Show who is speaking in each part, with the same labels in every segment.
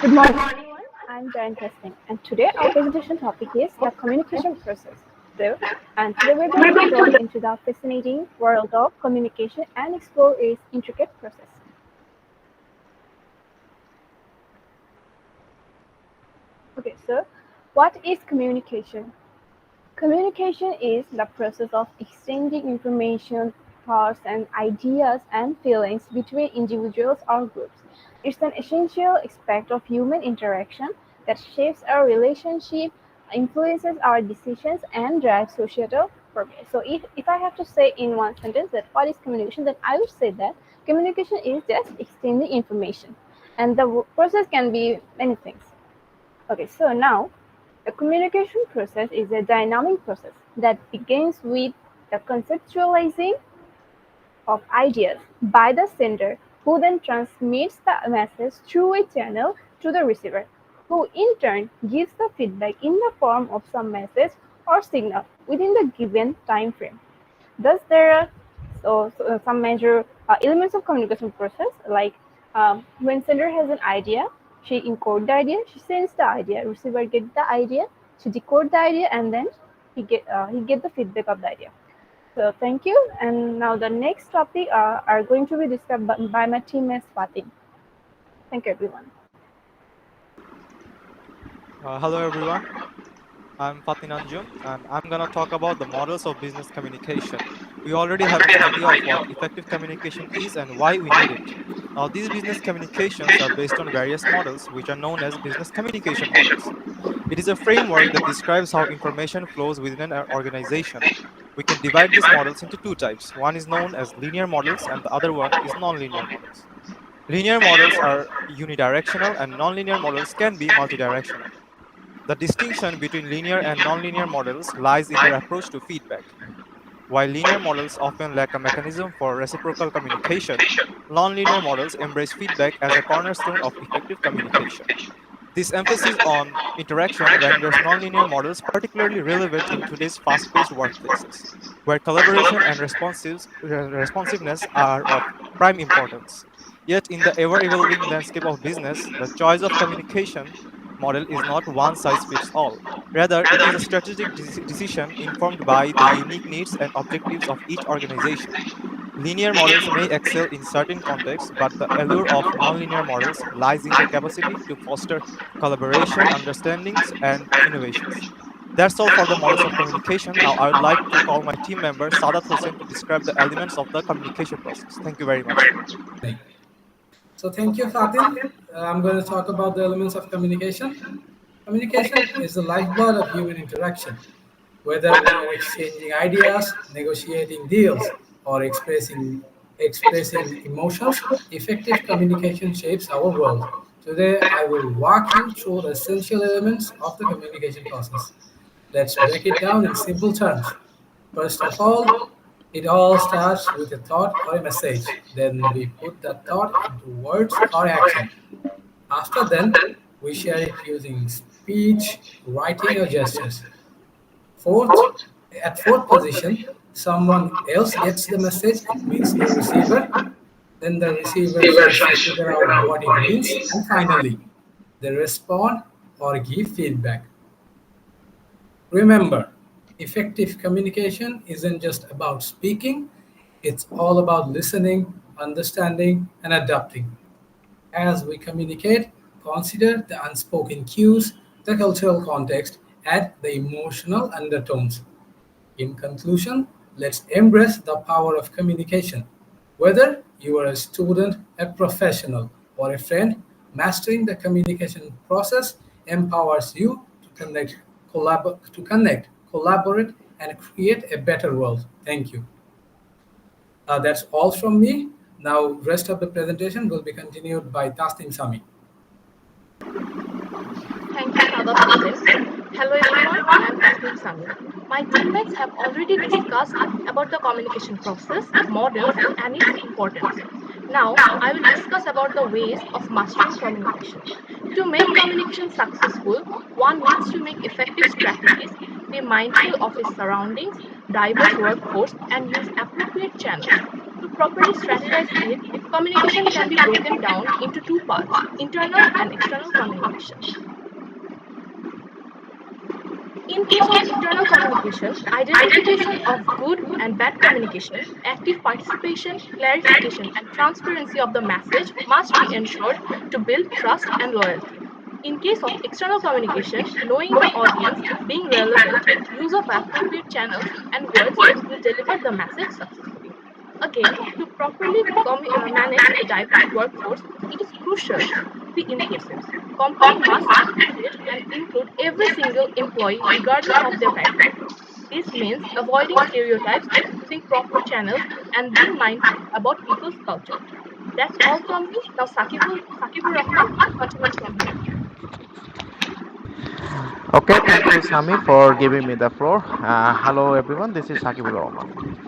Speaker 1: Good morning, everyone. I'm Zarin Tasnim, and today our presentation topic is the communication process. Today we're going to delve into the fascinating world of communication and explore its intricate process. Okay, so what is communication? Communication is the process of exchanging information, thoughts, and ideas and feelings between individuals or groups. It's an essential aspect of human interaction that shapes our relationship, influences our decisions, and drives societal progress. So, if I have to say in one sentence that what is communication, then I would say that communication is just exchanging information, and the process can be many things. Okay, so now the communication process is a dynamic process that begins with the conceptualizing of ideas by the sender, who then transmits the message through a channel to the receiver, who in turn gives the feedback in the form of some message or signal within the given time frame. Thus, there are some major elements of communication process, like when sender has an idea, she encodes the idea, she sends the idea, receiver get the idea, she decode the idea, and then he get the feedback of the idea. So thank you. And now the next topic are going to be discussed by my teammates Fatin. Thank you, everyone.
Speaker 2: Hello everyone, I'm Fatin Anjum and I'm gonna talk about the models of business communication. We already have an idea of what effective communication is and why we need it. Now these business communications are based on various models which are known as business communication models. It is a framework that describes how information flows within an organization. We can divide these models into two types. One is known as linear models and the other one is non-linear models. Linear models are unidirectional and non-linear models can be multidirectional. The distinction between linear and nonlinear models lies in their approach to feedback. While linear models often lack a mechanism for reciprocal communication, nonlinear models embrace feedback as a cornerstone of effective communication. This emphasis on interaction renders nonlinear models particularly relevant in today's fast-paced workplaces, where collaboration and responsiveness are of prime importance. Yet, in the ever-evolving landscape of business, the choice of communication model is not one size fits all. Rather, it is a strategic decision informed by the unique needs and objectives of each organization. Linear models may excel in certain contexts, but the allure of nonlinear models lies in their capacity to foster collaboration, understandings, and innovations. That's all for the models of communication. Now, I would like to call my team member Sadat Hossain to describe the elements of the communication process. Thank you very much.
Speaker 3: So thank you, Fatin. I'm going to talk about the elements of communication. Communication is the lifeblood of human interaction. Whether we are exchanging ideas, negotiating deals, or expressing emotions, effective communication shapes our world. Today, I will walk you through the essential elements of the communication process. Let's break it down in simple terms. First of all starts with a thought or a message. Then we put that thought into words or action. After then, we share it using speech, writing, or gestures. Fourth, at fourth position, someone else gets the message. It means the receiver. Then the receiver tries to figure out what it means. And finally, they respond or give feedback. Remember, effective communication isn't just about speaking, it's all about listening, understanding, and adapting. As we communicate, consider the unspoken cues, the cultural context, and the emotional undertones. In conclusion, let's embrace the power of communication. Whether you are a student, a professional, or a friend, mastering the communication process empowers you to connect, collaborate, and create a better world. Thank you. That's all from me. Now, rest of the presentation will be continued by Tasnim Samee.
Speaker 1: Thank you, Sadat Hossain. Hello, everyone. I'm Tasnim Samee. My teammates have already discussed about the communication process, models, and its importance. Now, I will discuss about the ways of mastering communication. To make communication successful, one needs to make effective strategies, be mindful of his surroundings, diverse workforce, and use appropriate channels. To properly strategize it, Communication can be broken down into two parts, internal and external communication. In case of internal communication, identification of good and bad communication, active participation, clarification, and transparency of the message must be ensured to build trust and loyalty. In case of external communication, knowing the audience, being relevant, use of appropriate channels and words will deliver the message successfully. Again, to properly manage a diverse workforce, it is crucial to be inclusive. Company must accommodate and include every single employee regardless of their background. This means avoiding stereotypes, using proper channels, and being mindful about people's culture. That's all from me. Now Sakibur Rahman will continue from here.
Speaker 4: Okay, thank you, Sami, for giving me the floor. Hello, everyone. This is Sakibur Rahman.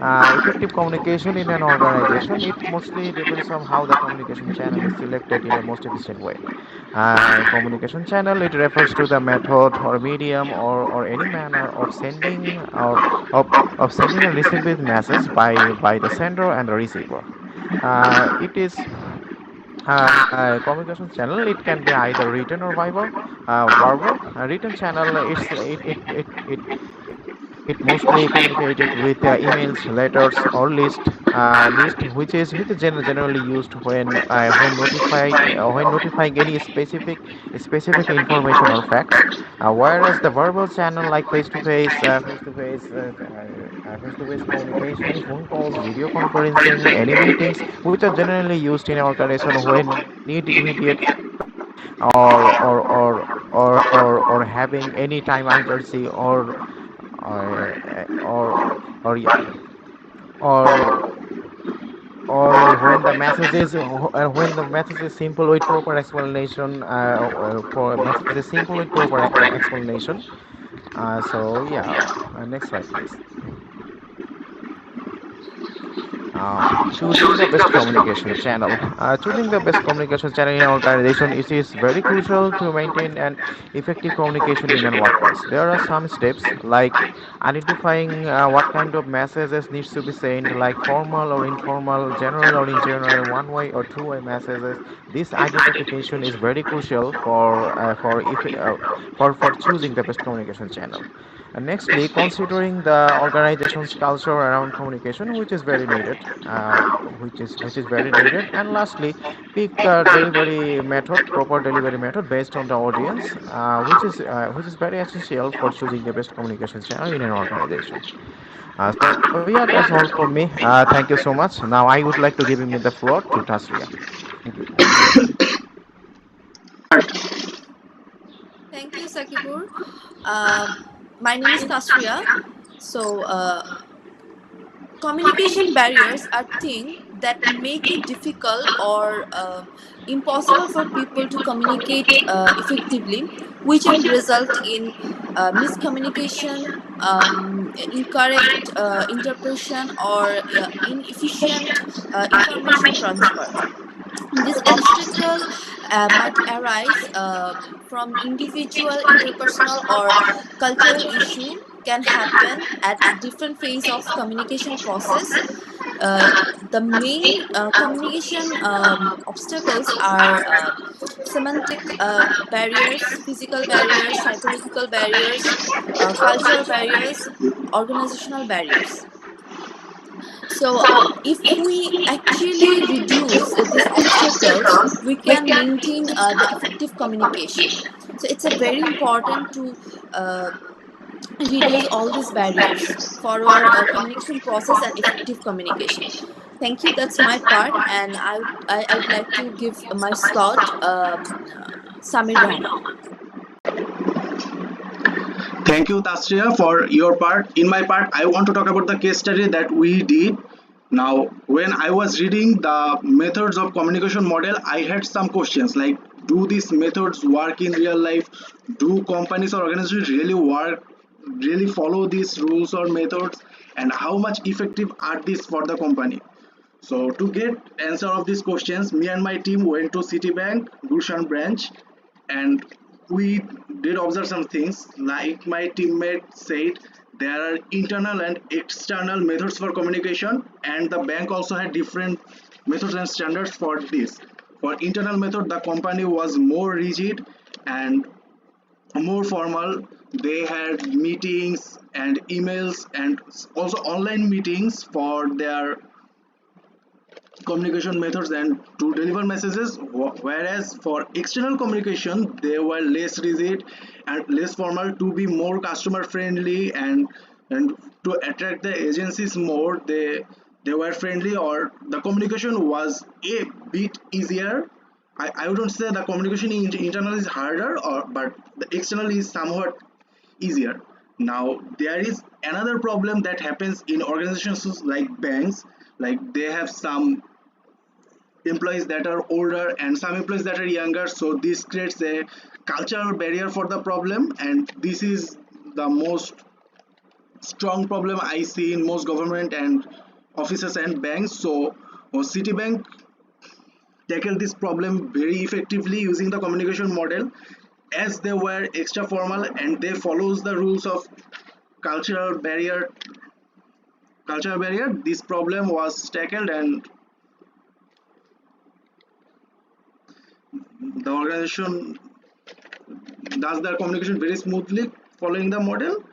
Speaker 4: Effective communication in an organization, it mostly depends on how the communication channel is selected in a most efficient way. Communication channel, it refers to the method or medium or any manner of sending or of sending and receiving message by the sender and the receiver. It is communication channel, it can be either written or verbal. Written channel, it mostly communicated with emails, letters, or list, which is generally used when notifying any specific information or facts. Whereas the verbal channel, like face-to-face communication, phone calls, video conferencing, any meetings, which are generally used in an organization when need immediate feedback or having any time urgency or or yeah, or when the message is simple with proper explanation for message is simple with proper explanation. So yeah, next slide please. Choosing the best communication channel. Choosing the best communication channel in an organization is very crucial to maintain an effective communication in a workplace. There are some steps like identifying what kind of messages needs to be sent, like formal or informal, general or in general, one-way or two-way messages. This identification is very crucial for choosing the best communication channel. And nextly, considering the organization's culture around communication, which is very needed, which is very needed. And lastly, pick proper delivery method based on the audience, which is very essential for choosing the best communication channel in an organization. So yeah, that's all from me. Thank you so much. Now I would like to give me the floor to Tasria. Thank you.
Speaker 5: Thank you, Sakibur. My name is Tasria. So, communication barriers are things that make it difficult or impossible for people to communicate effectively, which can result in miscommunication, incorrect interpretation, or inefficient information transfer. This obstacle might arise from individual, interpersonal, or cultural issue can happen at different phase of communication process. Uh, the main communication obstacles are semantic barriers, physical barriers, psychological barriers, cultural barriers, organizational barriers. So, if we actually reduce these obstacles, we can maintain the effective communication. So, it's a very important to uh, reduce all these barriers for our communication process and effective communication. Thank you. That's my part, and I would like to give my slot Samir Rahman.
Speaker 6: Thank you, Tasria, for your part. In my part, I want to talk about the case study that we did. Now, when I was reading the methods of communication model, I had some questions like, do these methods work in real life? Do companies or organizations really follow these rules or methods? And how much effective are these for the company? So to get answer of these questions, me and my team went to Citibank Gulshan branch, and we did observe some things. Like my teammate said, there are internal and external methods for communication, and the bank also had different methods and standards for this. For internal method, the company was more rigid and more formal. They had meetings and emails and also online meetings for their communication methods and to deliver messages, whereas for external communication they were less rigid and less formal to be more customer friendly, and to attract the agencies more, they were friendly, or the communication was a bit easier. I wouldn't say the communication internal is harder, or but the external is somewhat easier. Now there is another problem that happens in organizations like banks, like they have some employees that are older and some employees that are younger, so this creates a cultural barrier for the problem, and this is the most strong problem I see in most government and offices and banks. So Citibank tackled this problem very effectively using the communication model, as they were extra formal and they follows the rules of cultural barrier this problem was tackled, and the organization does their communication very smoothly following the model.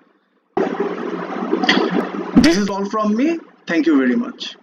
Speaker 6: This is all from me. Thank you very much.